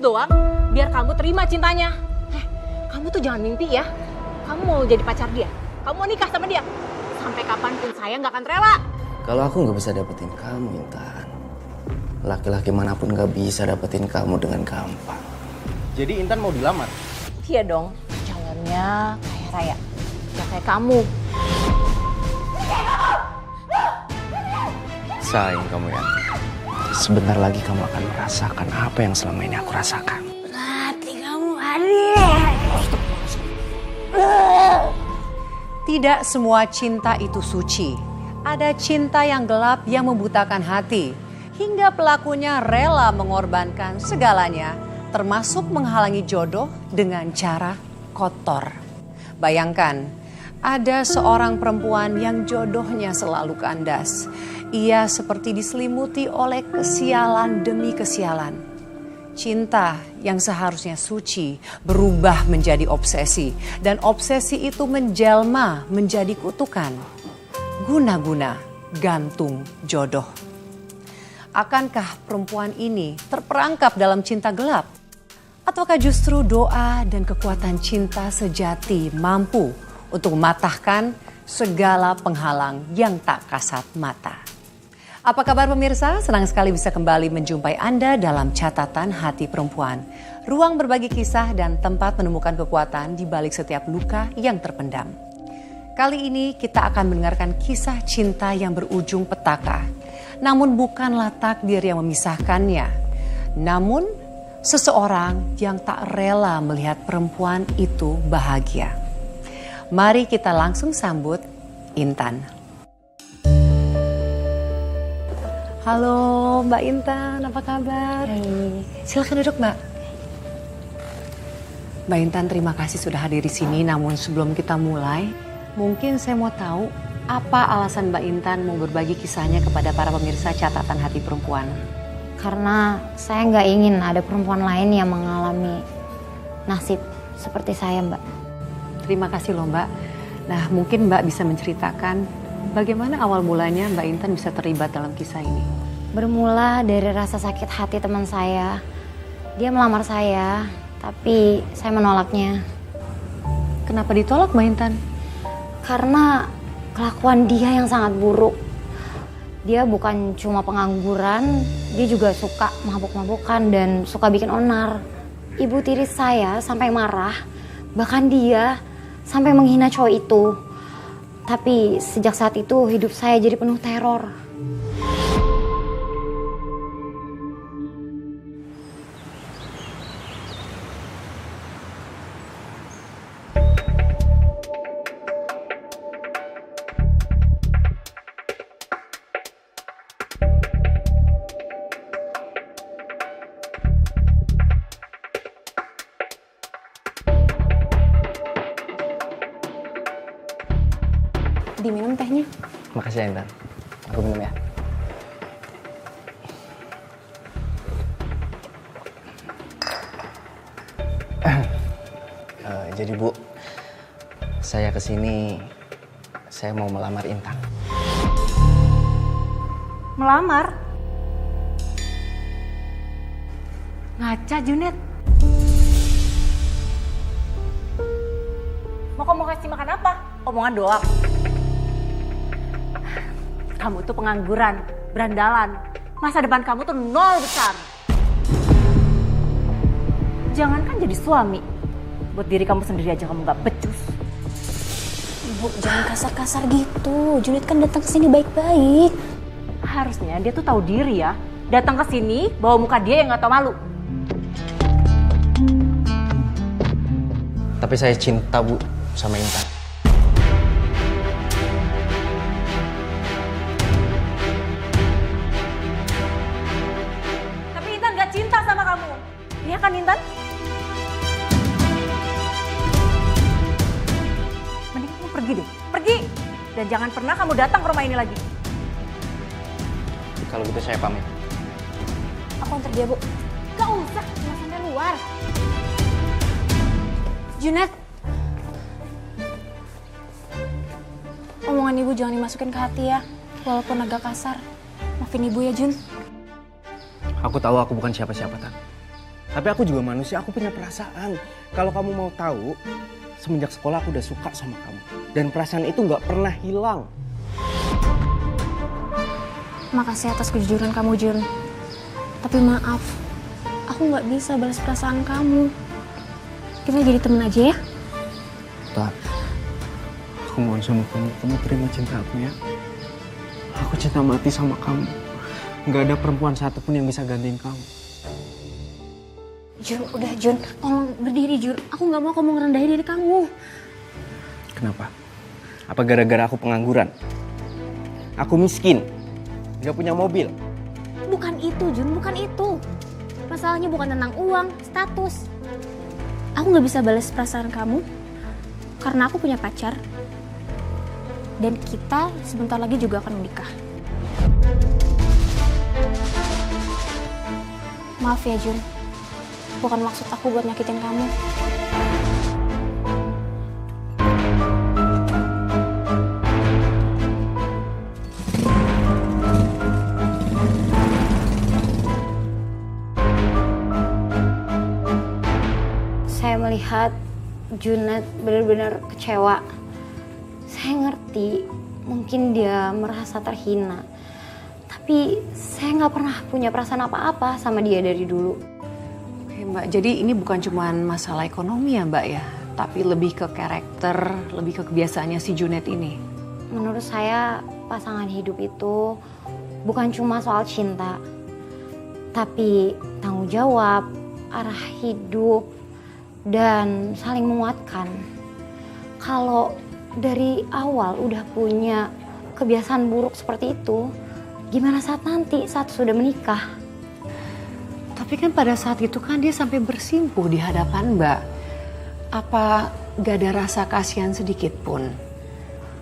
doang biar kamu terima cintanya. Kamu tuh jangan mimpi ya. Kamu mau jadi pacar dia. Kamu mau nikah sama dia. Sampai kapanpun saya nggak akan rela. Kalau aku nggak bisa dapetin kamu, Intan, laki-laki manapun nggak bisa dapetin kamu dengan gampang. Jadi Intan mau dilamar? Iya dong, calonnya kayak Raya, gak kayak kamu. Sayang kamu ya. Sebentar lagi kamu akan merasakan apa yang selama ini aku rasakan. Hati kamu aneh. Tidak semua cinta itu suci. Ada cinta yang gelap yang membutakan hati. Hingga pelakunya rela mengorbankan segalanya, termasuk menghalangi jodoh dengan cara kotor. Bayangkan, ada seorang perempuan yang jodohnya selalu kandas. Ia seperti diselimuti oleh kesialan demi kesialan. Cinta yang seharusnya suci berubah menjadi obsesi. Dan obsesi itu menjelma menjadi kutukan. Guna-guna gantung jodoh. Akankah perempuan ini terperangkap dalam cinta gelap? Ataukah justru doa dan kekuatan cinta sejati mampu untuk mematahkan segala penghalang yang tak kasat mata? Apa kabar pemirsa? Senang sekali bisa kembali menjumpai Anda dalam Catatan Hati Perempuan. Ruang berbagi kisah dan tempat menemukan kekuatan di balik setiap luka yang terpendam. Kali ini kita akan mendengarkan kisah cinta yang berujung petaka. Namun bukanlah takdir yang memisahkannya. Namun seseorang yang tak rela melihat perempuan itu bahagia. Mari kita langsung sambut Intan. Halo Mbak Intan, apa kabar? Hai. Silakan duduk Mbak. Mbak Intan, terima kasih sudah hadir di sini. Namun sebelum kita mulai, mungkin saya mau tahu apa alasan Mbak Intan mau berbagi kisahnya kepada para pemirsa Catatan Hati Perempuan? Karena saya nggak ingin ada perempuan lain yang mengalami nasib seperti saya, Mbak. Terima kasih loh Mbak. Nah, mungkin Mbak bisa menceritakan bagaimana awal mulanya Mbak Intan bisa terlibat dalam kisah ini? Bermula dari rasa sakit hati teman saya. Dia melamar saya, tapi saya menolaknya. Kenapa ditolak Mbak Intan? Karena kelakuan dia yang sangat buruk. Dia bukan cuma pengangguran, dia juga suka mabuk-mabukan dan suka bikin onar. Ibu tiri saya sampai marah, bahkan dia sampai menghina cowok itu. Tapi sejak saat itu hidup saya jadi penuh teror. Diminum tehnya. Makasih ya Intan. Aku minum ya. Jadi Bu, saya kesini, saya mau melamar Intan. Melamar? Ngaca Junet. Mau kamu kasih makan apa? Omongan doang. Kamu tuh pengangguran, berandalan. Masa depan kamu tuh nol besar. Jangankan jadi suami. Buat diri kamu sendiri aja kamu gak becus. Ibu, jangan kasar-kasar gitu. Junit kan datang ke sini baik-baik. Harusnya dia tuh tahu diri ya. Datang ke sini bawa muka dia yang gak tahu malu. Tapi saya cinta Bu sama Intan. Tapi Intan gak cinta sama kamu. Iya kan Intan? Mending kamu pergi deh. Pergi. Dan jangan pernah kamu datang ke rumah ini lagi. Kalau gitu saya pamit. Aku antar dia, Bu. Gak usah, cuma sampai luar. Junet. Omongan ibu jangan dimasukin ke hati ya. Walaupun agak kasar. Maafin ibu ya, Jun. Aku tahu aku bukan siapa-siapa, Tan. Tapi aku juga manusia, aku punya perasaan. Kalau kamu mau tahu, semenjak sekolah aku udah suka sama kamu. Dan perasaan itu nggak pernah hilang. Makasih atas kejujuran kamu, Jun. Tapi maaf, aku nggak bisa balas perasaan kamu. Kita jadi temen aja ya? Tak, aku mohon sama kamu terima cinta aku ya. Aku cinta mati sama kamu. Nggak ada perempuan satupun yang bisa gantiin kamu. Jun, udah Jun, tolong berdiri Jun. Aku nggak mau kamu ngerendahin diri kamu. Kenapa? Apa gara-gara aku pengangguran? Aku miskin, nggak punya mobil. Bukan itu Jun, bukan itu. Masalahnya bukan tentang uang, status. Aku nggak bisa balas perasaan kamu karena aku punya pacar. Dan kita sebentar lagi juga akan menikah. Maaf ya Jun, bukan maksud aku buat nyakitin kamu. Saya melihat Junet benar-benar kecewa. Saya ngerti, mungkin dia merasa terhina. Tapi saya nggak pernah punya perasaan apa-apa sama dia dari dulu. Oke Mbak, jadi ini bukan cuma masalah ekonomi ya Mbak ya, tapi lebih ke karakter, lebih ke kebiasaannya si Junet ini. Menurut saya pasangan hidup itu bukan cuma soal cinta, tapi tanggung jawab, arah hidup, dan saling menguatkan. Kalau dari awal udah punya kebiasaan buruk seperti itu, gimana saat nanti saat sudah menikah? Tapi kan pada saat itu kan dia sampai bersimpuh di hadapan Mbak. Apa gak ada rasa kasihan sedikit pun?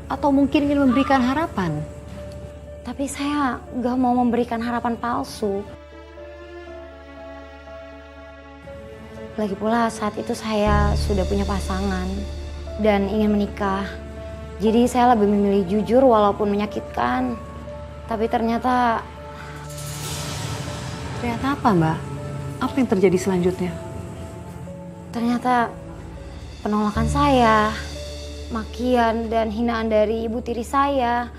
Atau mungkin ingin memberikan harapan? Tapi saya gak mau memberikan harapan palsu. Lagi pula saat itu saya sudah punya pasangan dan ingin menikah. Jadi saya lebih memilih jujur walaupun menyakitkan. Tapi ternyata apa Mbak? Apa yang terjadi selanjutnya? Ternyata penolakan saya, makian dan hinaan dari ibu tiri saya,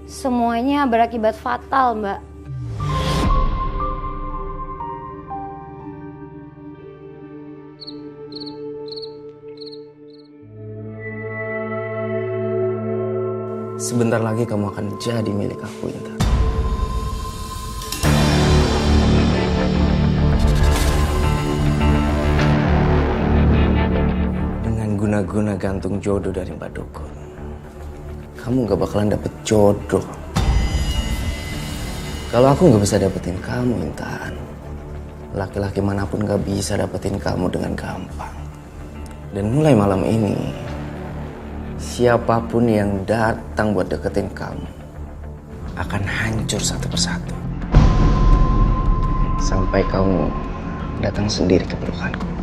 semuanya berakibat fatal, Mbak. Sebentar lagi kamu akan jadi milik aku, Intan. Dengan guna-guna gantung jodoh dari Mbak Dukun, kamu gak bakalan dapet jodoh. Kalau aku gak bisa dapetin kamu, Intan, laki-laki manapun gak bisa dapetin kamu dengan gampang. Dan mulai malam ini, siapapun yang datang buat deketin kamu akan hancur satu persatu. Sampai kamu datang sendiri ke pelukanku.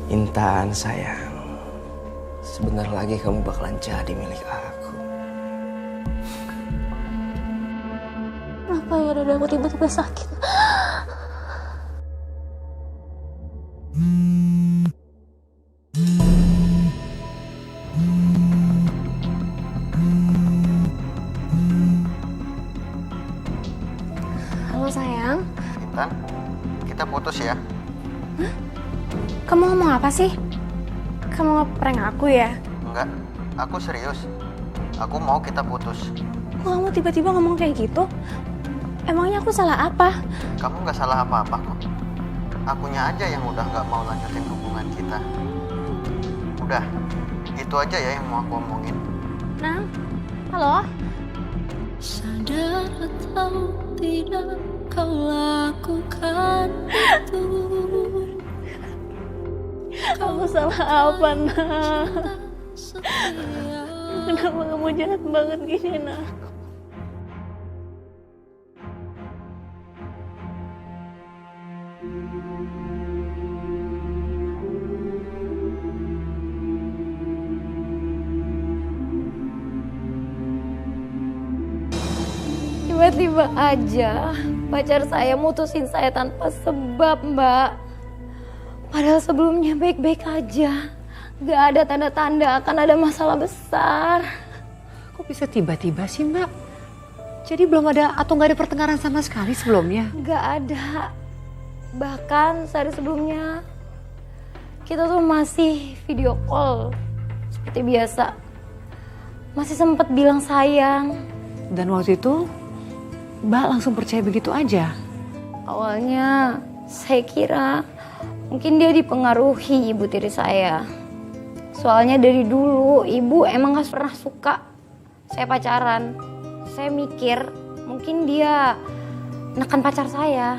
Intan sayang, sebentar lagi kamu bakalan jadi milik aku. Kenapa ya dada aku tiba-tiba sakit? Halo sayang. Intan, kita putus ya. Kamu ngomong apa sih? Kamu nge-prank aku ya? Enggak, aku serius. Aku mau kita putus. Kok kamu tiba-tiba ngomong kayak gitu? Emangnya aku salah apa? Kamu nggak salah apa-apa kok. Akunya aja yang udah nggak mau lanjutin hubungan kita. Udah, itu aja ya yang mau aku omongin. Nang, halo? Sadar atau tidak kau lakukan itu. Aku salah apa, Nang? Kenapa kamu jahat banget gini, Nang? Tiba-tiba aja pacar saya mutusin saya tanpa sebab, Mbak. Padahal sebelumnya baik-baik aja. Gak ada tanda-tanda akan ada masalah besar. Kok bisa tiba-tiba sih, Mbak? Jadi belum ada atau nggak ada pertengkaran sama sekali sebelumnya? Gak ada. Bahkan sehari sebelumnya kita tuh masih video call seperti biasa. Masih sempat bilang sayang. Dan waktu itu Mbak langsung percaya begitu aja? Awalnya saya kira mungkin dia dipengaruhi ibu tiri saya. Soalnya dari dulu ibu emang gak pernah suka saya pacaran. Saya mikir mungkin dia nekan pacar saya.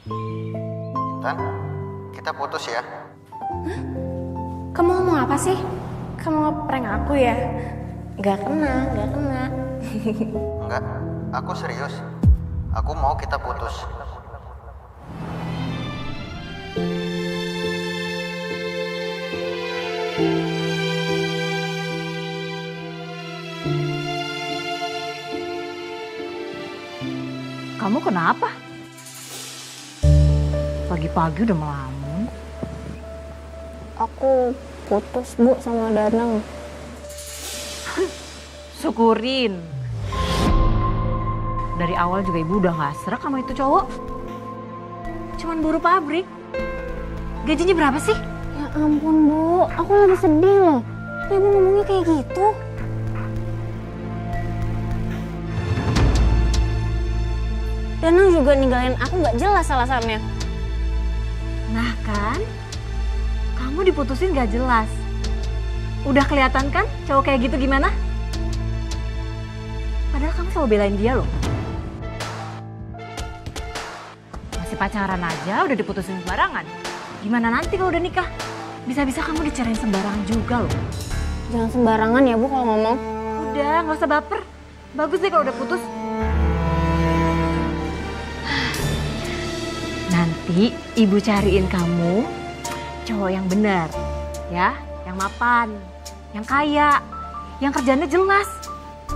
Intan, kita putus ya. Kamu ngomong apa sih? Kamu ngeprank aku ya? Gak kena. Enggak, aku serius. Aku mau kita putus. Kamu kenapa? Pagi-pagi udah melamun. Aku putus, Bu, sama Danang. Syukurin. Dari awal juga ibu udah gak serak sama itu cowok. Cuman buruh pabrik. Gajinya berapa sih? Ya ampun, Bu. Aku lagi sedih loh. Kok Ibu ngomongnya kayak gitu? Danang juga ninggalin aku gak jelas alasannya. Nah kan, kamu diputusin gak jelas. Udah kelihatan kan cowok kayak gitu gimana? Padahal kamu selalu belain dia loh. Masih pacaran aja udah diputusin sembarangan. Gimana nanti kalau udah nikah? Bisa-bisa kamu dicerain sembarangan juga loh. Jangan sembarangan ya, Bu, kalau ngomong. Udah, gak usah baper. Bagus deh kalau udah putus. Nanti ibu cariin kamu cowok yang benar, ya, yang mapan, yang kaya, yang kerjanya jelas,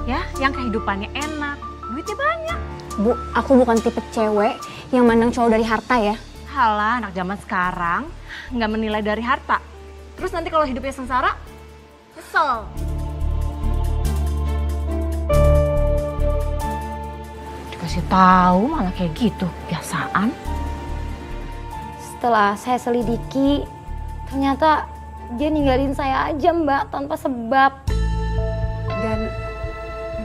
ya, yang kehidupannya enak, duitnya banyak. Bu, aku bukan tipe cewek yang mandang cowok dari harta ya. Halah, anak zaman sekarang nggak menilai dari harta. Terus nanti kalau hidupnya sengsara, kesel. Dikasih tahu malah kayak gitu, biasaan. Setelah saya selidiki, ternyata dia ninggalin saya aja, Mbak, tanpa sebab. Dan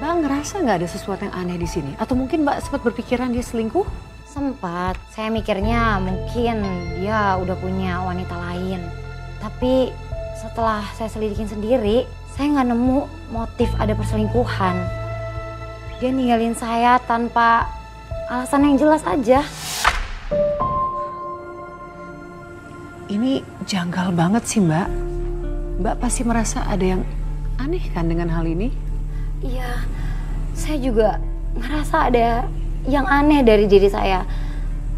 Mbak ngerasa nggak ada sesuatu yang aneh di sini? Atau mungkin Mbak sempat berpikiran dia selingkuh? Sempat, saya mikirnya mungkin dia udah punya wanita lain. Tapi setelah saya selidikin sendiri, saya nggak nemu motif ada perselingkuhan. Dia ninggalin saya tanpa alasan yang jelas aja. Ini janggal banget sih, Mbak. Mbak pasti merasa ada yang aneh kan dengan hal ini? Iya, saya juga ngerasa ada yang aneh dari diri saya.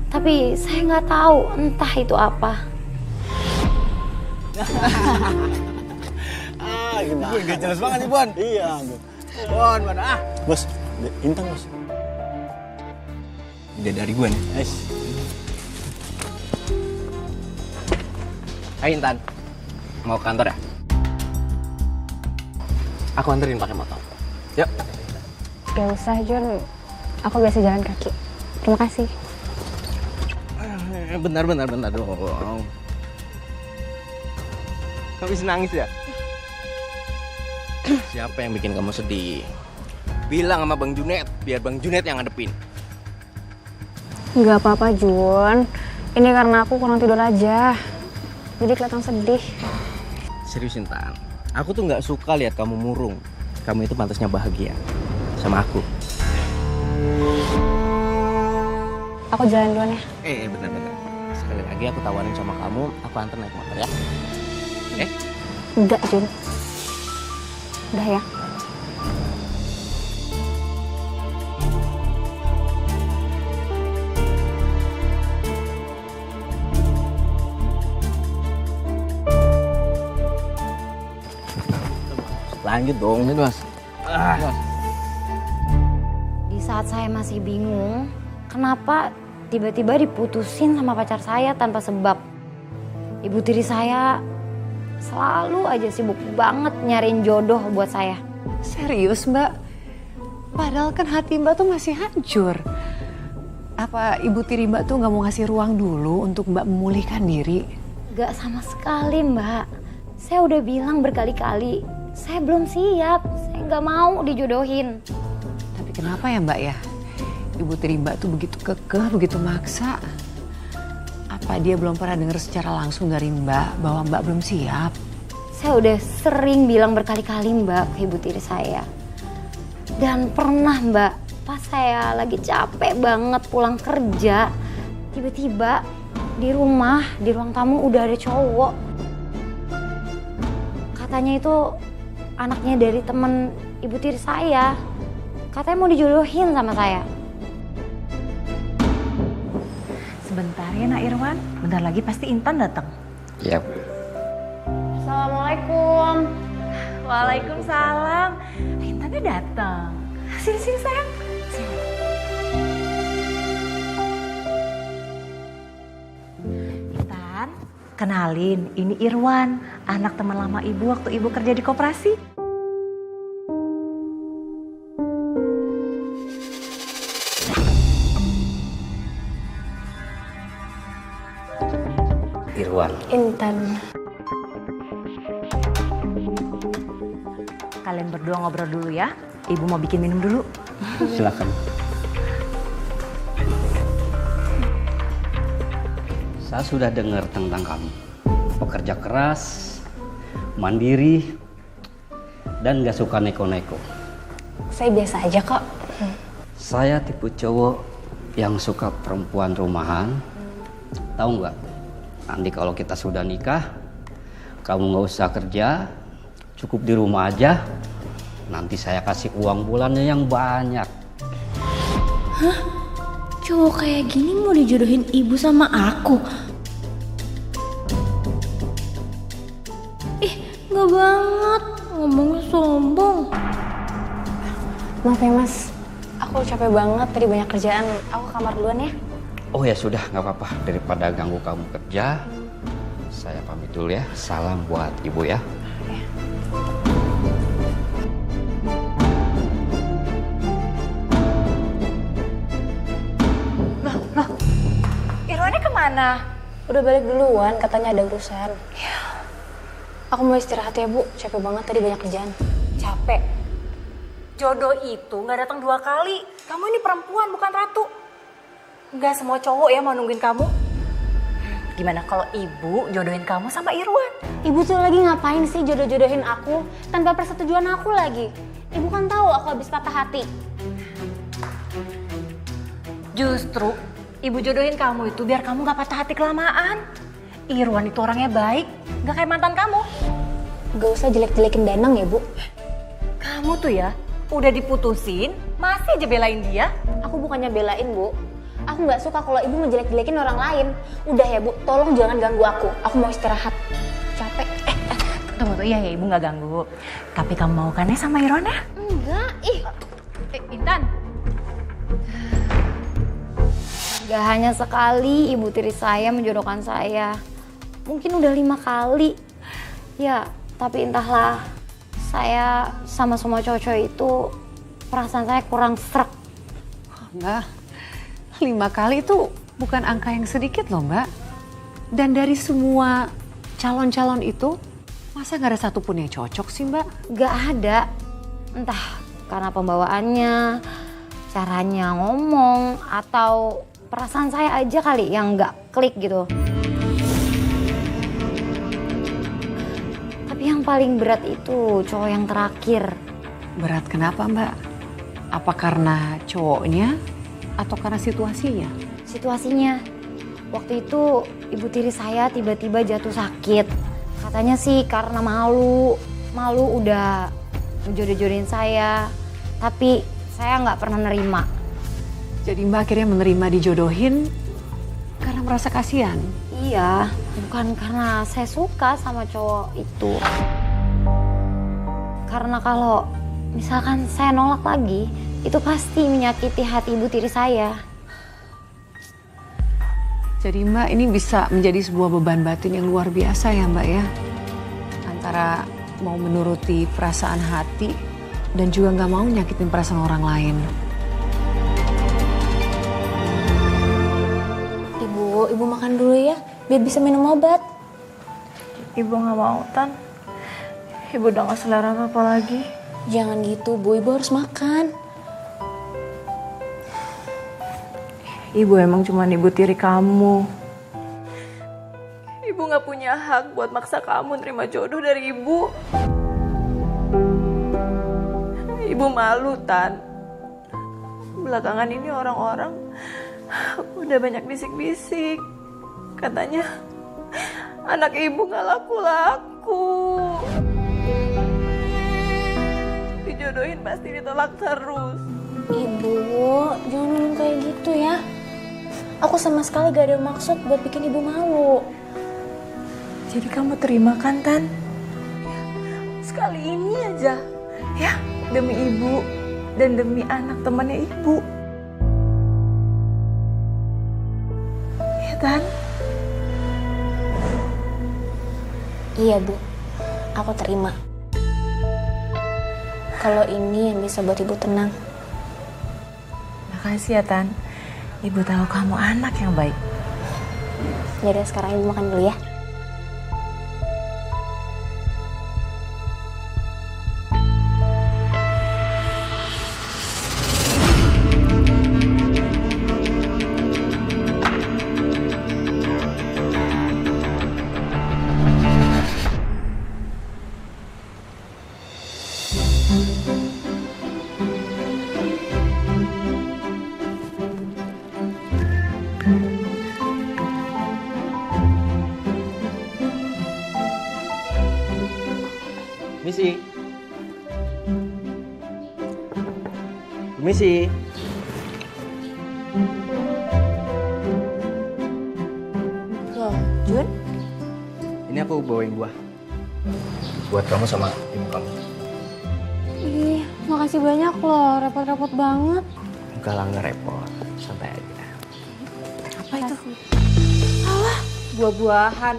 Tapi saya nggak tahu entah itu apa. Gimana? Gak jelas banget nih, Bon. Iya, Bon, mana? Bos, Intan, Bos. Dia dari gue nih. Hai Intan, mau ke kantor ya? Aku anterin pakai motor. Yuk. Gak usah, Jun. Aku biasa jalan kaki. Terima kasih. Bentar dong. Habis nangis ya? Siapa yang bikin kamu sedih? Bilang sama Bang Junet, biar Bang Junet yang ngadepin. Nggak apa-apa Jun, ini karena aku kurang tidur aja. Jadi kelihatan sedih. Serius Intan, aku tuh nggak suka lihat kamu murung. Kamu itu pantasnya bahagia sama aku. Aku jalan duluan ya. Bener-bener. Sekali lagi aku tawarin sama kamu, aku antar naik motor ya. Enggak Jun. Udah ya. Lanjut dong, Mas. Di saat saya masih bingung, kenapa tiba-tiba diputusin sama pacar saya tanpa sebab. Ibu tiri saya selalu aja sibuk banget nyariin jodoh buat saya. Serius Mbak? Padahal kan hati Mbak tuh masih hancur. Apa ibu tiri Mbak tuh nggak mau ngasih ruang dulu untuk Mbak memulihkan diri? Gak sama sekali Mbak. Saya udah bilang berkali-kali, saya belum siap. Saya nggak mau dijodohin. Tapi kenapa ya Mbak ya? Ibu tiri Mbak tuh begitu kekeh, begitu maksa. Apa dia belum pernah dengar secara langsung dari Mbak bahwa Mbak belum siap? Saya udah sering bilang berkali-kali Mbak ke ibu tiri saya. Dan pernah Mbak, pas saya lagi capek banget pulang kerja, tiba-tiba di rumah, di ruang tamu udah ada cowok. Katanya itu anaknya dari temen ibu tiri saya. Katanya mau dijodohin sama saya. Sebentar ya Nak Irwan, bentar lagi pasti Intan datang. Iya. Assalamualaikum. Waalaikumsalam. Intannya datang. Sini sayang. Sini. Intan, kenalin, ini Irwan, anak teman lama ibu waktu ibu kerja di koperasi. Irwan. Intan. Kalian berdua ngobrol dulu ya. Ibu mau bikin minum dulu. Silakan. Saya sudah dengar tentang kamu. Pekerja keras, mandiri, dan gak suka neko-neko. Saya biasa aja kok. Saya tipe cowok yang suka perempuan rumahan. Tahu nggak? Nanti kalau kita sudah nikah, kamu nggak usah kerja, cukup di rumah aja. Nanti saya kasih uang bulannya yang banyak. Hah? Cowok kayak gini mau dijodohin ibu sama aku? Ih, nggak banget. Ngomongnya sombong. Maaf ya mas, aku capek banget tadi banyak kerjaan. Aku ke kamar duluan ya. Oh ya sudah, nggak apa-apa. Daripada ganggu kamu kerja, saya pamit dulu ya. Salam buat ibu ya. Loh, Irwannya kemana? Udah balik duluan, katanya ada urusan. Ya. Aku mau istirahat ya bu, capek banget tadi banyak kerjaan. Capek. Jodoh itu nggak datang 2 kali. Kamu ini perempuan bukan ratu. Nggak semua cowok ya mau nungguin kamu. Gimana kalau ibu jodohin kamu sama Irwan? Ibu tuh lagi ngapain sih jodoh-jodohin aku tanpa persetujuan aku lagi? Ibu kan tahu aku habis patah hati. Justru ibu jodohin kamu itu biar kamu nggak patah hati kelamaan. Irwan itu orangnya baik, nggak kayak mantan kamu. Gak usah jelek-jelekin Danang ya bu. Kamu tuh ya udah diputusin, masih aja belain dia. Aku bukannya belain bu. Aku nggak suka kalau ibu ngejelek-jelekin orang lain. Udah ya bu, tolong jangan ganggu aku. Aku mau istirahat. Capek. Tunggu, iya ya ibu nggak ganggu. Tapi kamu mau kan ya sama Irwan ya? Enggak, ih. Intan. Gak hanya sekali ibu tiri saya menjodohkan saya. Mungkin udah 5 kali. Ya, tapi entahlah. Saya sama semua cowok-cowok itu perasaan saya kurang srek. Mbak, 5 kali itu bukan angka yang sedikit loh Mbak. Dan dari semua calon-calon itu, Masa gak ada satupun yang cocok sih Mbak? Gak ada. Entah karena pembawaannya, caranya ngomong, atau perasaan saya aja kali yang gak klik gitu. Tapi yang paling berat itu cowok yang terakhir. Berat kenapa Mbak? Apa karena cowoknya atau karena situasinya? Situasinya, waktu itu ibu tiri saya tiba-tiba jatuh sakit. Katanya sih karena malu udah menjodoh-jodohin saya. Tapi saya nggak pernah nerima. Jadi Mbak akhirnya menerima dijodohin karena merasa kasihan? Iya, bukan karena saya suka sama cowok itu. Karena kalau misalkan saya nolak lagi, itu pasti menyakiti hati ibu tiri saya. Jadi Mbak ini bisa menjadi sebuah beban batin yang luar biasa ya Mbak ya? Antara mau menuruti perasaan hati dan juga nggak mau nyakitin perasaan orang lain. Ibu makan dulu ya, biar bisa minum obat. Ibu nggak mau, Tan. Ibu udah nggak selera apa-apa lagi. Jangan gitu, Bu. Ibu harus makan. Ibu emang cuma ibu tiri kamu. Ibu nggak punya hak buat maksa kamu terima jodoh dari ibu. Ibu malu, Tan. Belakangan ini orang-orang udah banyak bisik-bisik. Katanya anak ibu nggak laku-laku. Dijodohin pasti ditolak terus. Ibu, jangan ngomong kayak gitu ya. Aku sama sekali gak ada maksud buat bikin ibu malu. Jadi kamu terima kan, Tan? Sekali ini aja, ya, demi ibu dan demi anak temannya ibu. Ya, Tan? Iya, Bu. Aku terima. Kalau ini yang bisa buat ibu tenang. Makasih ya, Tan. Ibu tahu kamu anak yang baik. Yaudah, sekarang ibu makan dulu ya. Misi. Misi. Loh, Jun? Ini aku bawain buah. Buat kamu sama ibu kamu. Ih, makasih banyak loh. Repot-repot banget. Enggak lah, nggak repot. Santai aja. Apa itu? Alah, buah-buahan.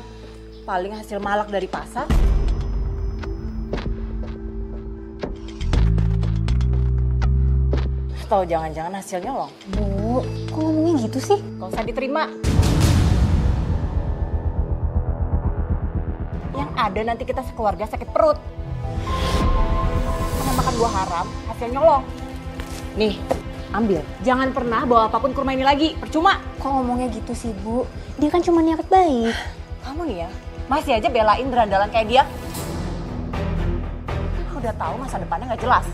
Paling hasil malak dari pasar. Atau jangan-jangan hasilnya loh. Bu, kok ngomongnya gitu sih? Gak usah diterima. Yang ada nanti kita sekeluarga sakit perut. Karena makan buah haram, hasilnya nyolong. Nih, ambil. Jangan pernah bawa apapun ke rumah ini lagi, percuma. Kok ngomongnya gitu sih, Bu? Dia kan cuma niat baik. Kamu nih ya, masih aja belain berandalan kayak dia. Udah tahu masa depannya nggak jelas.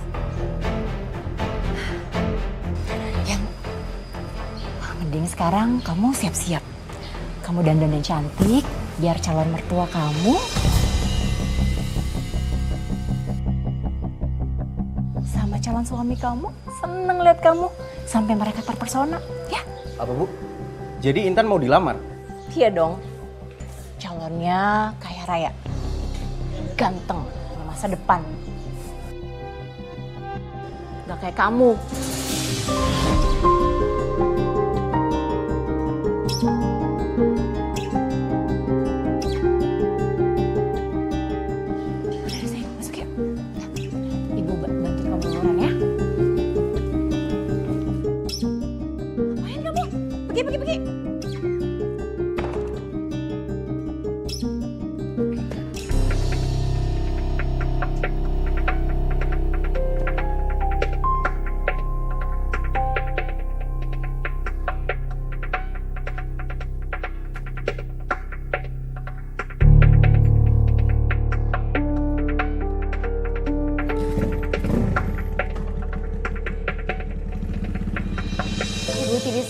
Mending sekarang kamu siap-siap. Kamu dandan dan cantik, biar calon mertua kamu sama calon suami kamu seneng lihat kamu. Sampai mereka terpersona, ya? Apa, Bu? Jadi Intan mau dilamar? Iya dong. Calonnya kaya raya. Ganteng, punya masa depan. Gak kayak kamu. Pergi.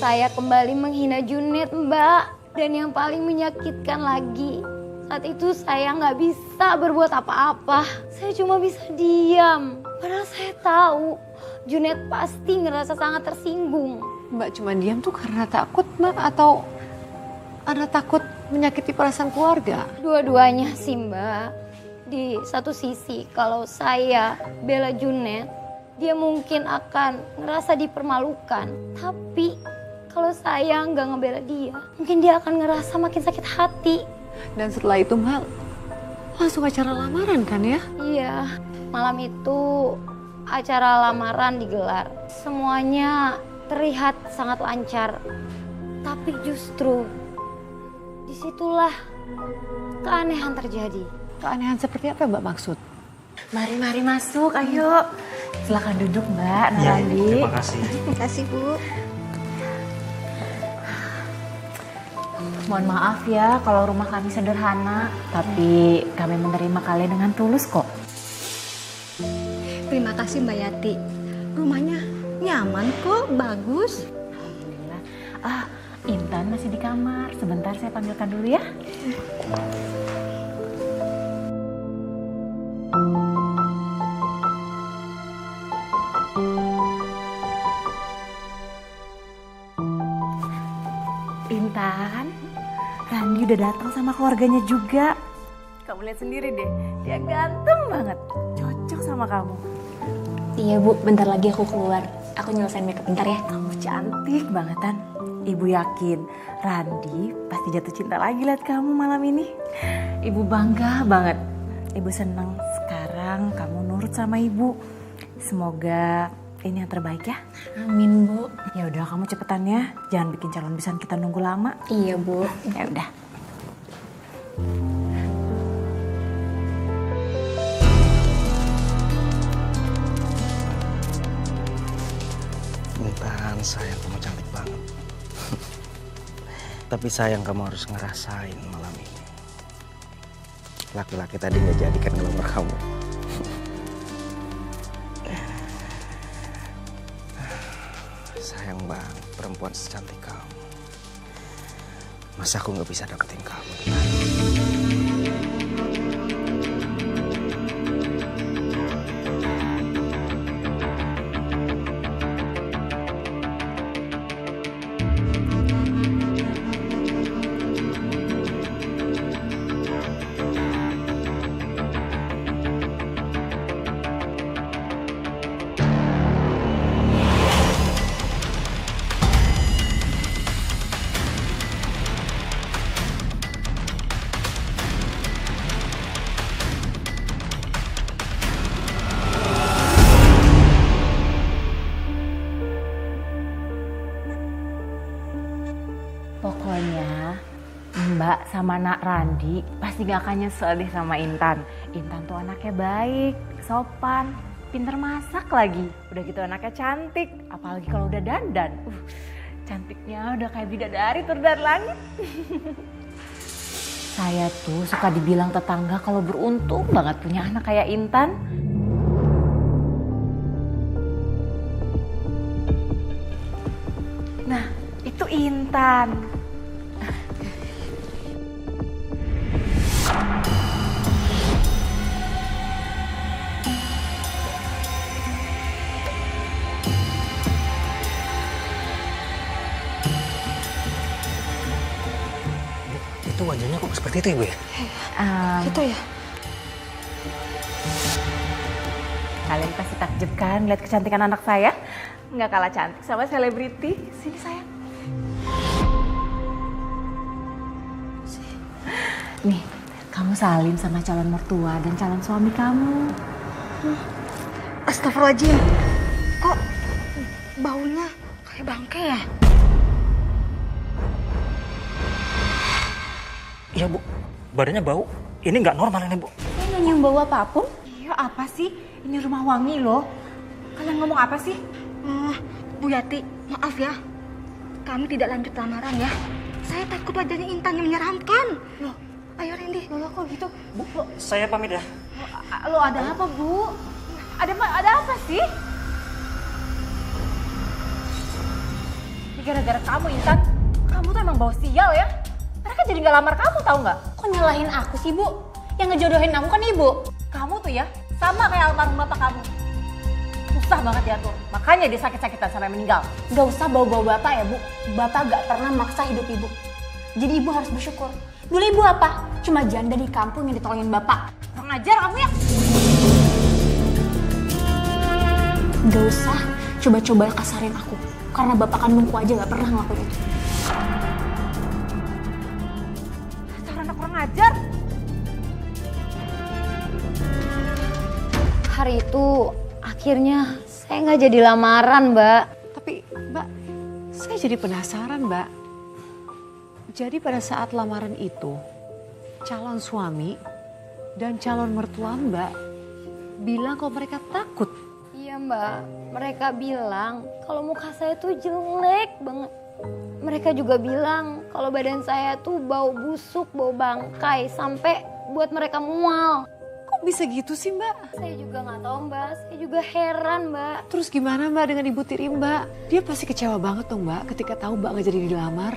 saya kembali menghina Junet, Mbak. Dan yang paling menyakitkan lagi, saat itu saya nggak bisa berbuat apa-apa. Saya cuma bisa diam. Padahal saya tahu Junet pasti ngerasa sangat tersinggung. Mbak cuma diam tuh karena takut, Mbak, atau ada takut menyakiti perasaan keluarga? Dua-duanya sih, Mbak. Di satu sisi kalau saya bela Junet, dia mungkin akan ngerasa dipermalukan. Tapi kalau saya nggak ngebela dia, mungkin dia akan ngerasa makin sakit hati. Dan setelah itu, Mbak, langsung acara lamaran kan ya? Iya, malam itu acara lamaran digelar. Semuanya terlihat sangat lancar. Tapi justru disitulah keanehan terjadi. Keanehan seperti apa, Mbak, maksud? Mari masuk, ayo. Silakan duduk, Mbak Narandi. Terima kasih. Terima kasih, Bu. Mohon maaf ya kalau rumah kami sederhana, tapi kami menerima kalian dengan tulus kok. Terima kasih Mbak Yati. Rumahnya nyaman kok, bagus. Alhamdulillah. Intan masih di kamar. Sebentar saya panggilkan dulu ya. Intan, Randi udah datang sama keluarganya juga. Kamu lihat sendiri deh, dia ganteng banget. Cocok sama kamu. Iya Bu, bentar lagi aku keluar. Aku nyelesain makeup bentar ya. Kamu cantik bangetan. Ibu yakin Randi pasti jatuh cinta lagi lihat kamu malam ini. Ibu bangga banget. Ibu seneng sekarang kamu nurut sama ibu. Semoga ini yang terbaik ya. Amin Bu. Ya udah kamu cepetan ya. Jangan bikin calon besan kita nunggu lama. Iya Bu. Ya udah. Intan, sayang kamu cantik banget. Tapi sayang kamu harus ngerasain malam ini. Laki-laki tadi nggak jadikan ngelamar kamu. Sayang banget perempuan secantik kamu. Masa aku nggak bisa dapetin kamu? Pokoknya Mbak sama Nak Randi pasti gak akan nyesel deh sama Intan. Intan tuh anaknya baik, sopan, pinter masak lagi. Udah gitu anaknya cantik, apalagi kalau udah dandan. Cantiknya udah kayak bidadari turun dari langit. Saya tuh suka dibilang tetangga kalau beruntung banget punya anak kayak Intan. Nah, itu Intan. Itu wajahnya kok seperti itu Ibu ya? Gitu ya? Kalian pasti takjub kan lihat kecantikan anak saya? Nggak kalah cantik sama selebriti. Sini sayang. Nih, kamu salim sama calon mertua dan calon suami kamu. Astagfirullahaladzim. Kok baunya kayak bangke ya? Iya Bu, badannya bau. Ini nggak normal ini Bu. Saya nggak nyium bau apapun. Iya apa sih? Ini rumah wangi loh. Kalian ngomong apa sih? Bu Yati, maaf ya. Kami tidak lanjut lamaran ya. Saya takut wajahnya Intan yang menyeramkan. Loh, ayo Randy. Loh kok gitu? Bu, saya pamit ya. Lo ada apa Bu? Ada apa sih? Gara-gara kamu Intan, kamu tuh emang bawa sial ya. Mereka jadi gak lamar kamu tahu nggak? Kok nyalahin aku sih, Bu? Yang ngejodohin aku kan Ibu. Kamu tuh ya sama kayak almarhum bapak kamu. Susah banget diatur, makanya dia sakit-sakitan sampai meninggal. Gak usah bawa-bawa Bapak ya, Bu. Bapak gak pernah maksa hidup Ibu. Jadi Ibu harus bersyukur. Dulu Ibu apa? Cuma janda di kampung yang ditolongin Bapak. Kurang ajar kamu ya. Gak usah coba-coba kasarin aku. Karena Bapak kandungku aja gak pernah ngelakuin itu. Dasar anak kurang ajar. Hari itu akhirnya saya nggak jadi lamaran, Mbak. Tapi Mbak, saya jadi penasaran Mbak. Jadi pada saat lamaran itu, calon suami dan calon mertua Mbak bilang kalau mereka takut. Iya Mbak, mereka bilang kalau muka saya tuh jelek banget. Mereka juga bilang kalau badan saya tuh bau busuk, bau bangkai, sampai buat mereka mual. Kok bisa gitu sih Mbak? Saya juga nggak tahu Mbak, saya juga heran Mbak. Terus gimana Mbak dengan Ibu Tiri Mbak? Dia pasti kecewa banget dong Mbak ketika tahu Mbak nggak jadi dilamar.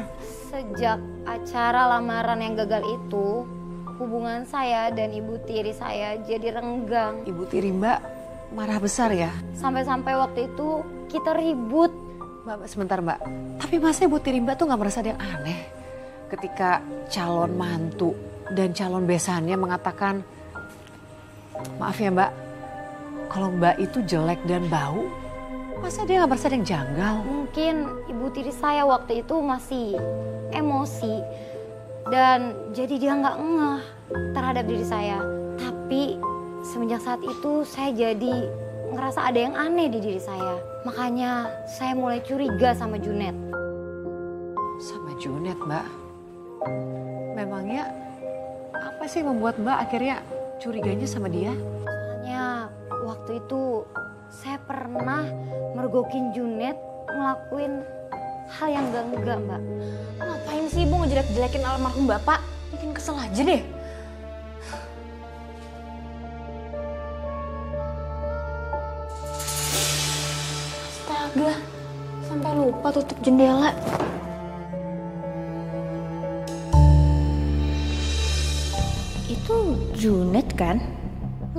Sejak acara lamaran yang gagal itu, hubungan saya dan Ibu Tiri saya jadi renggang. Ibu Tiri Mbak marah besar ya? Sampai-sampai waktu itu kita ribut. Mbak, sebentar Mbak. Tapi masa Ibu Tiri Mbak tuh nggak merasa ada yang aneh? Ketika calon mantu dan calon besannya mengatakan, maaf ya Mbak, kalau Mbak itu jelek dan bau, masa dia nggak merasa ada yang janggal? Mungkin Ibu Tiri saya waktu itu masih emosi dan jadi dia nggak ngeh terhadap diri saya. Tapi semenjak saat itu saya jadi ngerasa ada yang aneh di diri saya. Makanya saya mulai curiga sama Junet. Sama Junet Mbak? Memangnya apa sih yang membuat Mbak akhirnya curiganya sama dia? Soalnya waktu itu saya pernah mergokin Junet ngelakuin hal yang enggak Mbak. Ngapain sih Ibu ngejelek-jelekin almarhum Bapak? Bikin kesel aja deh. Astaga, sampai lupa tutup jendela. Itu Junet kan?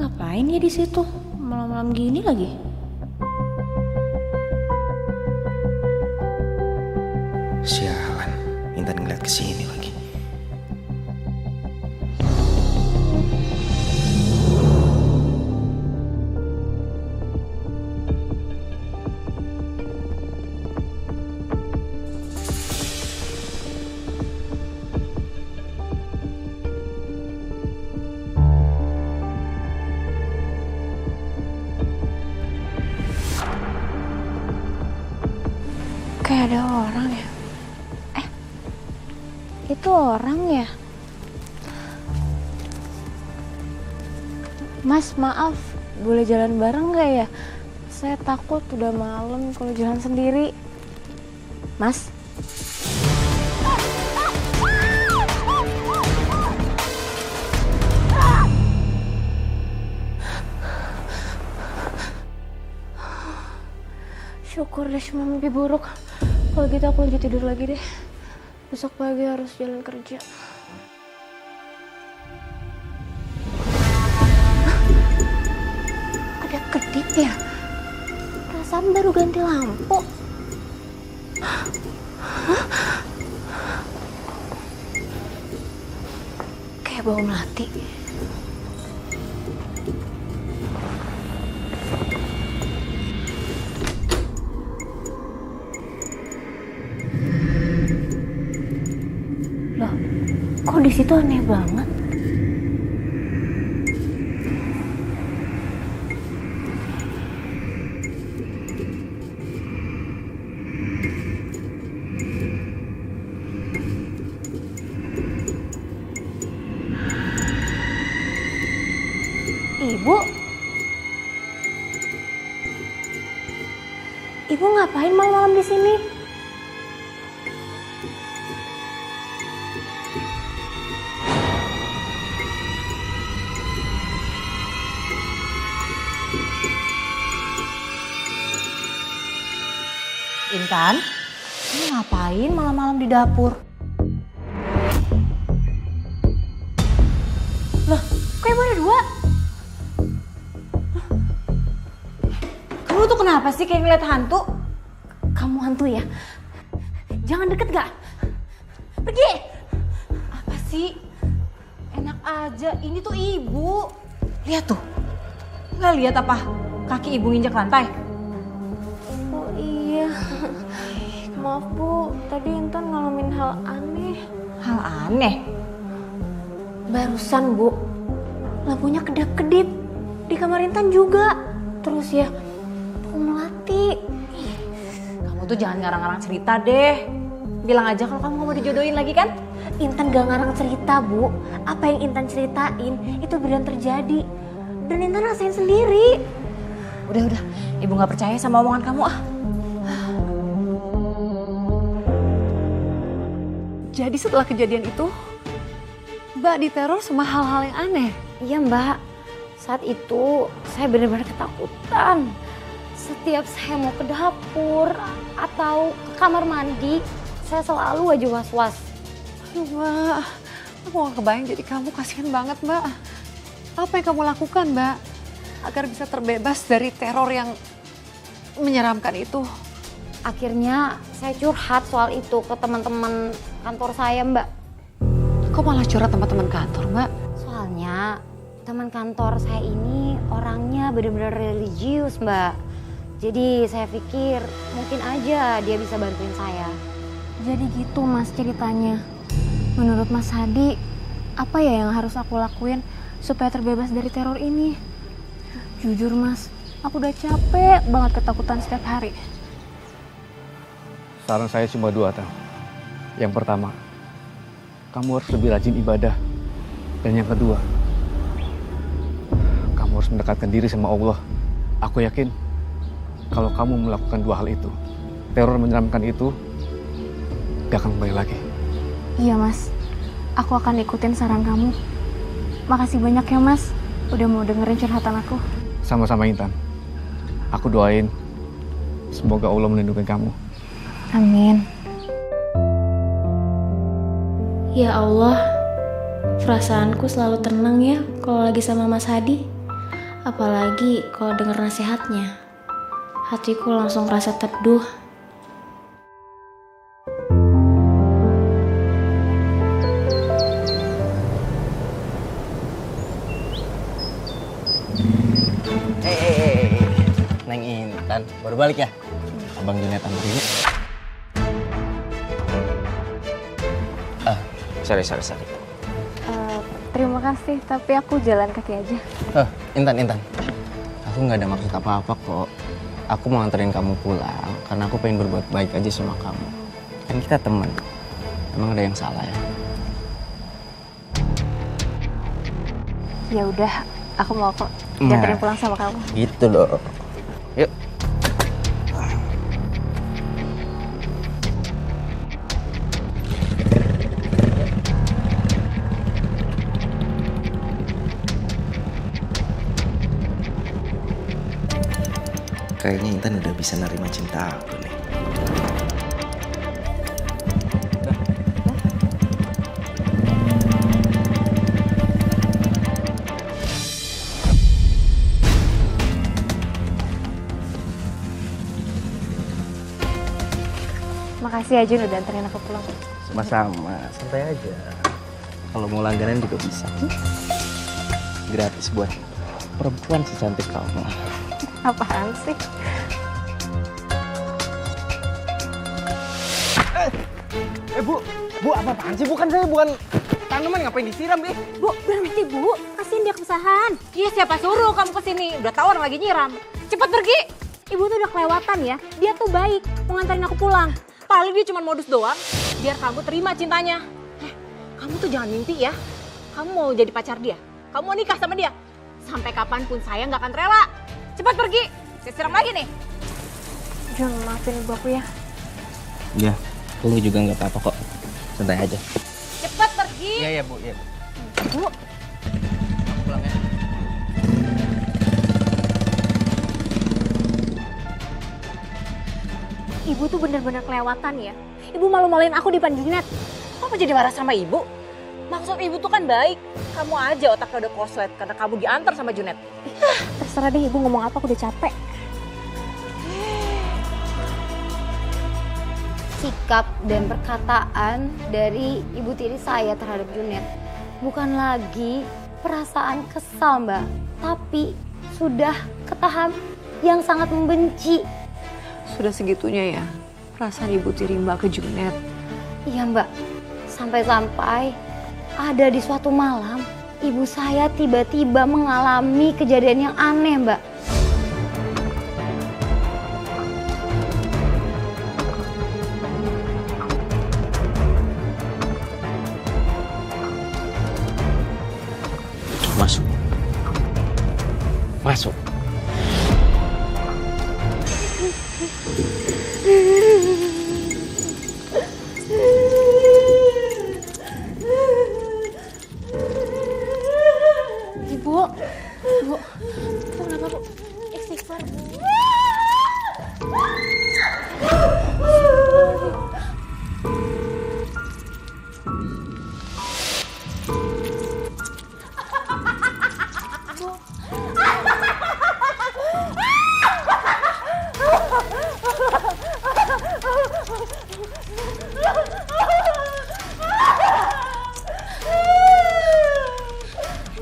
Ngapain ya di situ? Malam-malam gini lagi. Sialan, Intan ngeliat kesini lagi. Kayak ada orang ya. Itu orang ya? Mas, maaf, boleh jalan bareng gak ya? Saya takut udah malam kalau jalan sendiri. Mas? Syukur deh cuma mimpi buruk. Kalau gitu aku lanjut tidur lagi deh. Besok pagi harus jalan kerja. Ada kedip ya? Perasaan baru ganti lampu. Kayak bau melati. Loh, kok di situ aneh banget? Ibu ngapain malam-malam di sini? Intan, Ini ngapain malam-malam di dapur? Loh, kok ibu ada dua? Kamu tuh kenapa sih kayak ngeliat hantu? Kamu hantu ya? Jangan deket gak? Pergi! Apa sih? Enak aja, ini tuh ibu. Lihat tuh. Nggak lihat apa? Kaki ibu nginjak lantai. Oh iya. Maaf Bu, tadi Intan ngalamin hal aneh. Hal aneh? Barusan Bu, lampunya kedap-kedip. Di kamar Intan juga. Terus ya, Bu Melati. Kamu tuh jangan ngarang-ngarang cerita deh. Bilang aja kalau kamu mau dijodohin lagi kan? Intan gak ngarang cerita Bu. Apa yang Intan ceritain itu beneran terjadi. Dan Intan rasain sendiri. Udah, ibu nggak percaya sama omongan kamu ah. Jadi setelah kejadian itu, Mbak diteror sama hal-hal yang aneh. Iya Mbak, saat itu saya benar-benar ketakutan. Setiap saya mau ke dapur atau ke kamar mandi, saya selalu aja was-was. Aduh Mbak, aku gak kebayang jadi kamu, kasihan banget Mbak. Apa yang kamu lakukan Mbak, agar bisa terbebas dari teror yang menyeramkan itu? Akhirnya saya curhat soal itu ke teman-teman kantor saya Mbak. Kok malah curhat teman-teman kantor Mbak? Soalnya teman kantor saya ini orangnya benar-benar religius Mbak. Jadi saya pikir mungkin aja dia bisa bantuin saya. Jadi gitu Mas ceritanya. Menurut Mas Hadi, apa ya yang harus aku lakuin supaya terbebas dari teror ini? Jujur Mas, aku udah capek banget ketakutan setiap hari. Saran saya cuma 2, Tang. Yang pertama, kamu harus lebih rajin ibadah. Dan yang kedua, kamu harus mendekatkan diri sama Allah. Aku yakin kalau kamu melakukan 2 hal itu, teror menyeramkan itu gak akan kembali lagi. Iya Mas, aku akan ikutin saran kamu. Makasih banyak ya Mas, udah mau dengerin curhatan aku. Sama-sama Intan. Aku doain semoga Allah melindungi kamu. Amin. Ya Allah, perasaanku selalu tenang ya kalau lagi sama Mas Hadi. Apalagi kalau dengar nasihatnya. Hatiku langsung rasa teduh. Neng Intan, baru balik ya? Abang Junet anterin. Sorry. Terima kasih, tapi aku jalan kaki aja. Intan. Aku nggak ada maksud apa-apa kok. Aku mau anterin kamu pulang karena aku pengen berbuat baik aja sama kamu. Kan kita teman. Emang ada yang salah ya? Ya udah, aku mau kok dianterin pulang sama kamu. Gitu loh. Yuk. Kayaknya Intan udah bisa nerima cinta aku nih. Makasih ya Jun udah anterin aku pulang. Sama-sama, santai aja. Kalau mau langganan juga bisa. Gratis buat perempuan secantik kamu. Apaan sih? Bu, apaan sih? Bukan saya, bukan tanaman, ngapain disiram, Bi? Bu, berhenti Bu, kasihin dia kesusahan. Iya siapa suruh kamu kesini? Udah tahu orang lagi nyiram. Cepet pergi. Ibu tuh udah kelewatan ya, dia tuh baik, mau nganterin aku pulang. Paling dia cuma modus doang, biar kamu terima cintanya. Kamu tuh jangan mimpi ya. Kamu mau jadi pacar dia, kamu mau nikah sama dia. Sampai kapanpun saya nggak akan rela. Cepat pergi, saya siram lagi nih. Jun, maafin ibu aku ya. Iya, aku juga nggak apa-apa kok. Santai aja. Cepat pergi. Iya, Bu. Bu. Pulang ya. Ibu tuh bener-bener kelewatan ya. Ibu malu-maluin aku di depan Junet. Kok jadi marah sama ibu? Maksud ibu tuh kan baik. Kamu aja otaknya udah koslet karena kamu diantar sama Junet. Terserah deh ibu ngomong apa, aku udah capek. Sikap dan perkataan dari ibu tiri saya terhadap Junet bukan lagi perasaan kesal, Mbak, tapi sudah ke tahap yang sangat membenci. Sudah segitunya ya perasaan ibu tiri Mbak ke Junet. Iya, Mbak. Sampai-sampai ada di suatu malam ibu saya tiba-tiba mengalami kejadian yang aneh, Mbak. Masuk. Masuk. Ibu, kenapa Bu? Istighfar.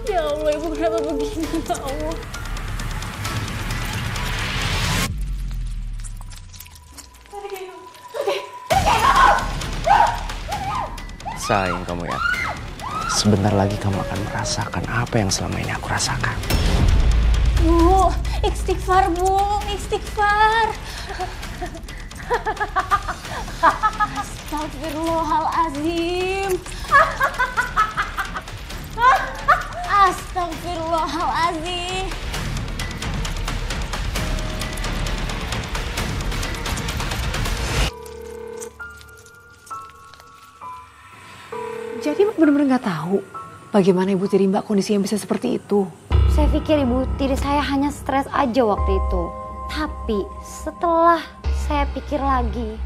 Ya Allah, Ibu kenapa begini, ya Allah? Sayang kamu ya. Sebentar lagi kamu akan merasakan apa yang selama ini aku rasakan. Bu, istighfar Bu, istighfar. Astagfirullahaladzim. Astagfirullahaladzim. Jadi Mbak benar-benar nggak tahu bagaimana ibu tiri Mbak kondisinya bisa seperti itu. Saya pikir ibu tiri saya hanya stres aja waktu itu. Tapi setelah saya pikir lagi,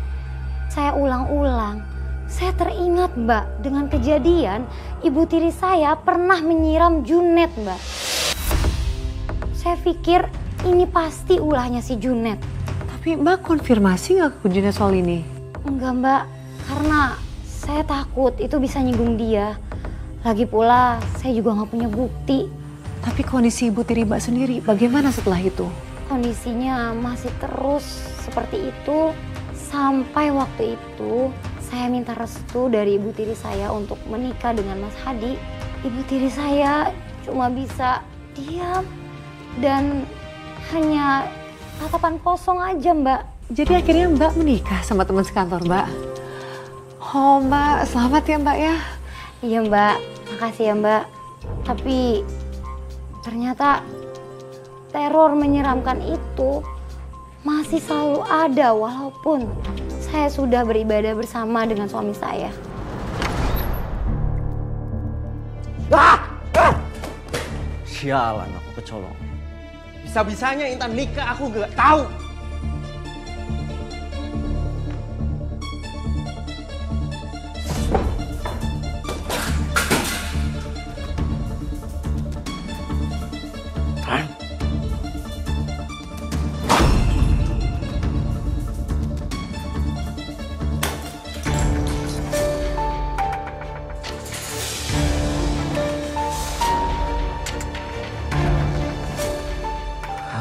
saya ulang-ulang, saya teringat, Mbak, dengan kejadian ibu tiri saya pernah menyiram Junet, Mbak. Saya pikir ini pasti ulahnya si Junet. Tapi Mbak konfirmasi nggak ke Junet soal ini? Enggak, Mbak, karena saya takut itu bisa nyinggung dia. Lagi pula saya juga nggak punya bukti. Tapi kondisi ibu tiri Mbak sendiri bagaimana setelah itu? Kondisinya masih terus seperti itu sampai waktu itu saya minta restu dari ibu tiri saya untuk menikah dengan Mas Hadi. Ibu tiri saya cuma bisa diam dan hanya tatapan kosong aja, Mbak. Jadi akhirnya Mbak menikah sama teman sekantor Mbak. Oh Mbak, selamat ya Mbak ya. Iya Mbak, makasih ya Mbak. Tapi ternyata teror menyeramkan itu masih selalu ada walaupun saya sudah beribadah bersama dengan suami saya. Sialan aku kecolong. Bisa-bisanya Intan nikah aku gak tahu.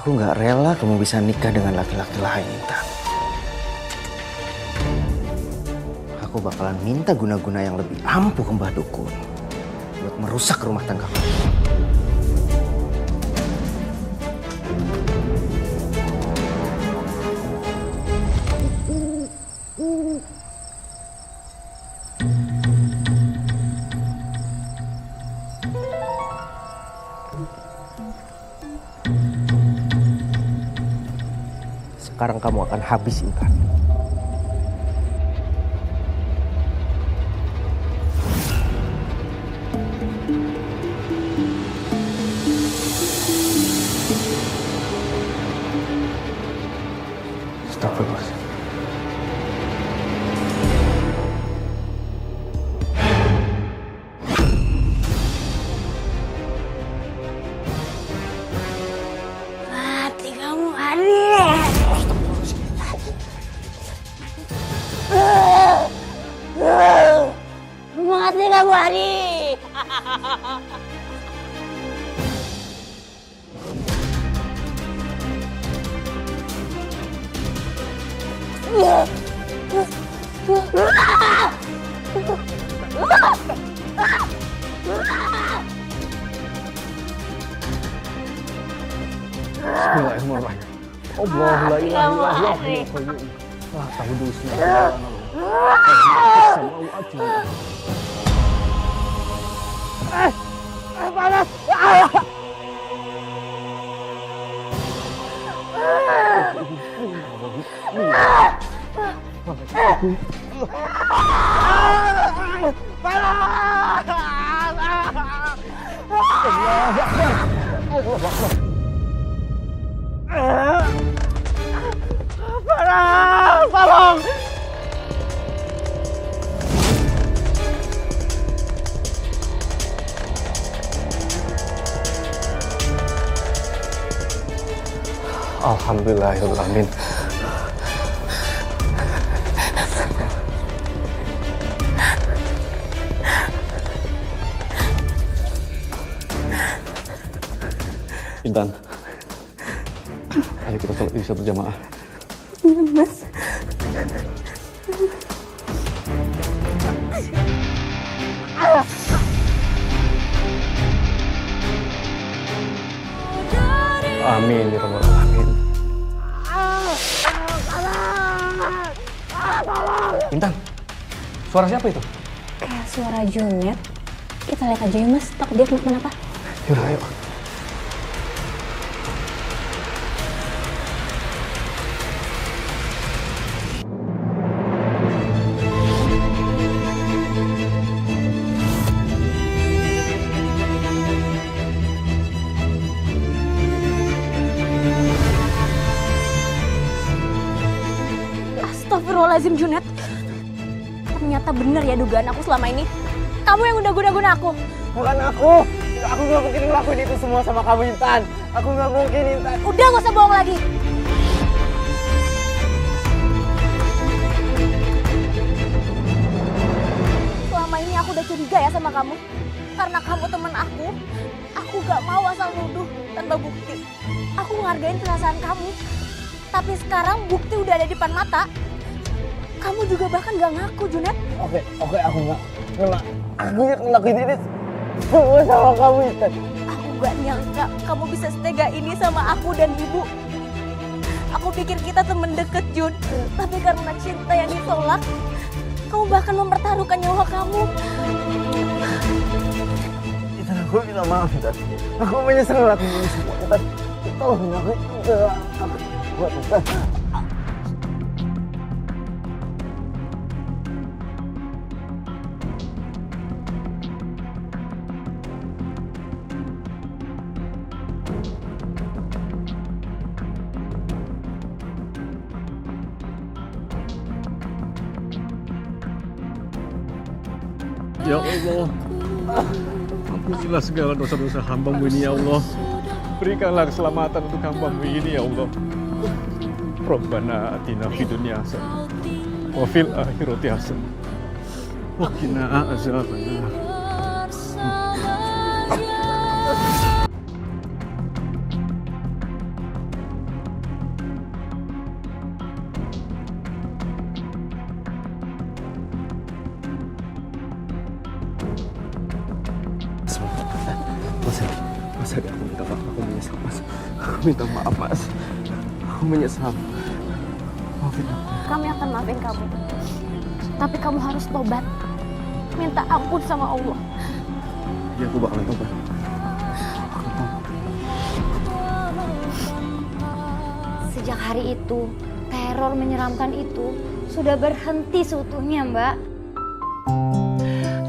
Aku nggak rela kamu bisa nikah dengan laki-laki lain, Intan. Aku bakalan minta guna-guna yang lebih ampuh ke Mbah Dukun buat merusak rumah tangga kamu. Sekarang kamu akan habis, Intan. Astagfirullah. Bismillahirrahmanirrahim. Allah la ilaha illallah. Wah, tahu dulu Panas! Panas! Tolong! Alhamdulillahirrahmanirrahim. Intan, ayo kita sholat isya berjamaah. Mas. Amin ya rabbal alamin. Intan, suara siapa itu? Kayak suara Junet. Kita lihat aja ya mas, takut dia kenapa-napa. Yaudah, ayo. Astagfirullahaladzim Junet. Ternyata bener ya dugaan aku selama ini. Kamu yang udah guna-guna aku. Bukan aku. Aku gak mungkin ngelakuin itu semua sama kamu, Intan. Aku gak mungkin, Intan. Udah gak usah bohong lagi. Selama ini aku udah curiga ya sama kamu. Karena kamu temen aku gak mau asal nuduh tanpa bukti. Aku ngehargain perasaan kamu. Tapi sekarang bukti udah ada di depan mata. Kamu juga bahkan gak ngaku, Junet. Oke, aku gak. Aku yang ngelakuin ini semua sama kamu, Intan. Aku gak nyangka kamu bisa setega ini sama aku dan ibu. Aku pikir kita temen deket, Jun. Tapi karena cinta yang ditolak, kamu bahkan mempertaruhkan nyawa kamu. Intan, aku minta maaf, Intan. Aku menyesal ngelakuin ini semua, Intan. Tolong aku, Intan. Ya Allah, ampunilah segala dosa-dosa hamba-Mu ini ya Allah. Berikanlah keselamatan untuk hamba-Mu ini ya Allah. Rabbana atina fid dunya hasanah wa fil akhirati hasanah wa qina azabannar. Mas Hadi, aku minta maaf, aku menyesal Mas. Aku minta maaf Mas. Aku menyesal. Maafin aku. Kami akan maafin kamu. Tapi kamu harus tobat. Minta ampun sama Allah. Ya, aku bakalan tobat. Sejak hari itu, teror menyeramkan itu sudah berhenti seutuhnya, Mbak.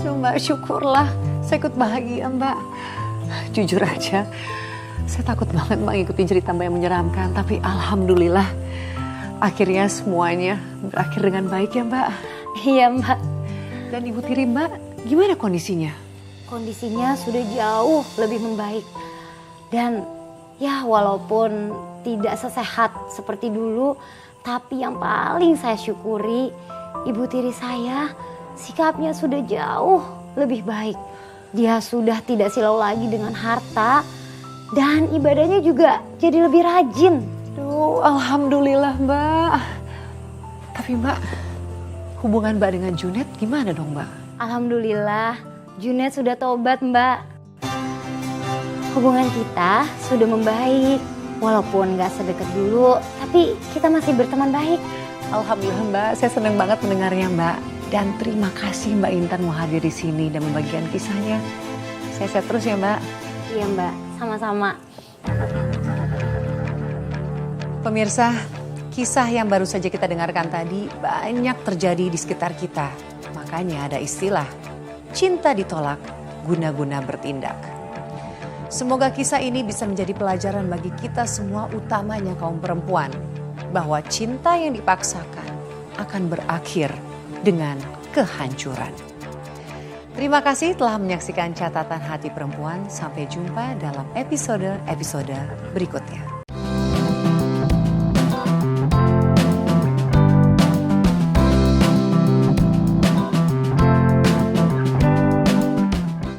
Duh, Mbak, syukurlah. Saya ikut bahagia, Mbak. Jujur aja, saya takut banget Mbak ngikutin cerita Mbak yang menyeramkan. Tapi alhamdulillah, akhirnya semuanya berakhir dengan baik ya, Mbak. Iya, Mbak. Dan Ibu Tiri, Mbak, gimana kondisinya? Kondisinya sudah jauh lebih membaik. Dan ya walaupun tidak sesehat seperti dulu, tapi yang paling saya syukuri, Ibu Tiri saya sikapnya sudah jauh lebih baik. Dia sudah tidak silau lagi dengan harta dan ibadahnya juga jadi lebih rajin. Duh, alhamdulillah Mbak. Tapi Tapi Mbak, hubungan Mbak dengan Junet gimana dong Mbak? Alhamdulillah, Junet sudah tobat Mbak. Hubungan kita sudah membaik. Walaupun gak sedekat dulu, tapi kita masih berteman baik. Alhamdulillah Mbak, saya senang banget mendengarnya Mbak. Dan terima kasih Mbak Intan mau hadir di sini dan membagikan kisahnya. Sehat terus ya Mbak. Iya Mbak, sama-sama. Pemirsa, kisah yang baru saja kita dengarkan tadi banyak terjadi di sekitar kita. Makanya ada istilah, cinta ditolak, guna-guna bertindak. Semoga kisah ini bisa menjadi pelajaran bagi kita semua, utamanya kaum perempuan, bahwa cinta yang dipaksakan akan berakhir dengan kehancuran. Terima kasih telah menyaksikan Catatan Hati Perempuan. Sampai jumpa dalam episode berikutnya.